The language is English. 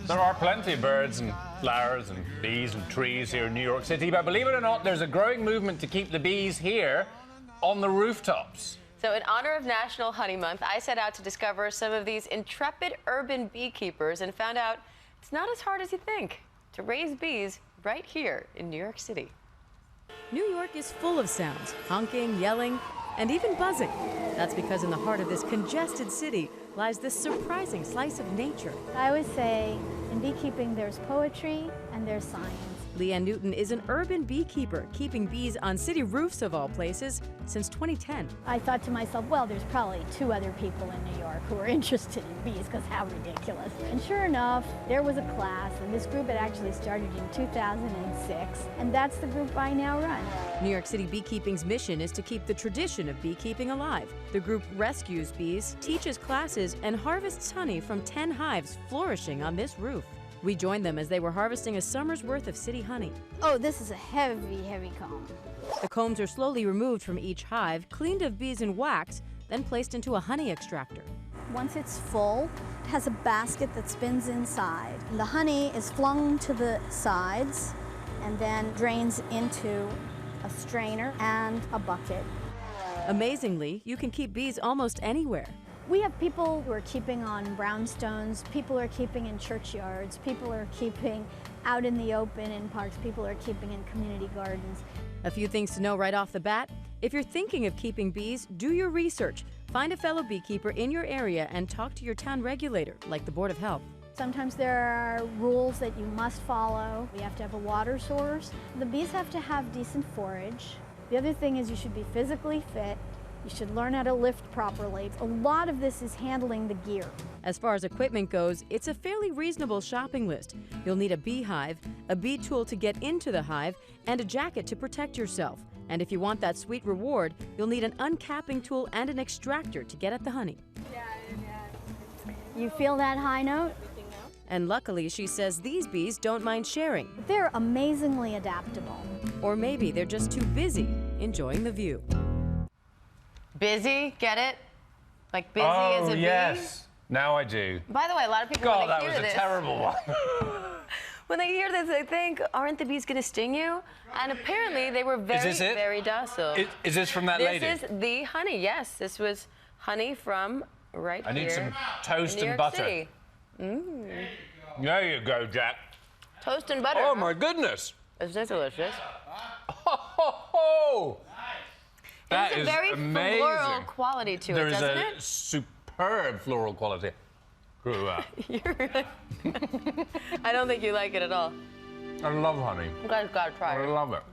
There are plenty of birds and flowers and bees and trees here in New York City, but believe it or not, there's a growing movement to keep the bees here on the rooftops. So in honor of National Honey Month, I set out to discover some of these intrepid urban beekeepers and found out it's not as hard as you think to raise bees right here in New York City. New York is full of sounds, honking, yelling, and even buzzing. That's because in the heart of this congested city lies this surprising slice of nature. I always say in beekeeping there's poetry and there's science. Liane Newton is an urban beekeeper, keeping bees on city roofs of all places since 2010. I thought to myself, well, there's probably 2 other people in New York who are interested in bees, because how ridiculous. And sure enough, there was a class, and this group had actually started in 2006, and that's the group I now run. New York City Beekeeping's mission is to keep the tradition of beekeeping alive. The group rescues bees, teaches classes, and harvests honey from 10 hives flourishing on this roof. We joined them as they were harvesting a summer's worth of city honey. Oh, this is a heavy, heavy comb. The combs are slowly removed from each hive, cleaned of bees and wax, then placed into a honey extractor. Once it's full, it has a basket that spins inside. The honey is flung to the sides and then drains into a strainer and a bucket. Amazingly, you can keep bees almost anywhere. We have people who are keeping on brownstones, people are keeping in churchyards, people are keeping out in the open in parks, people are keeping in community gardens. A few things to know right off the bat. If you're thinking of keeping bees, do your research. Find a fellow beekeeper in your area and talk to your town regulator, like the Board of Health. Sometimes there are rules that you must follow. You have to have a water source. The bees have to have decent forage. The other thing is you should be physically fit. You should learn how to lift properly. A lot of this is handling the gear. As far as equipment goes, it's a fairly reasonable shopping list. You'll need a beehive, a bee tool to get into the hive, and a jacket to protect yourself. And if you want that sweet reward, you'll need an uncapping tool and an extractor to get at the honey. You feel that high note? And luckily, she says these bees don't mind sharing. They're amazingly adaptable. Or maybe they're just too busy enjoying the view. Busy, get it? Like busy as a bee? Oh, yes. Now I do. By the way, a lot of people God, when they that hear was this, a terrible one. when they hear this, they think, aren't the bees going to sting you? And apparently they were very, very docile. Is this from that lady? This is the honey, yes. This was honey from right here. I need some toast in New and York butter. City. Mm. There you go, Jack. Toast and butter. Oh, my goodness. Isn't it delicious? Oh. That is There's a very amazing. floral quality to it, doesn't it? There is a superb floral quality. Grew up. I don't think you like it at all. I love honey. You guys gotta try it. I love it.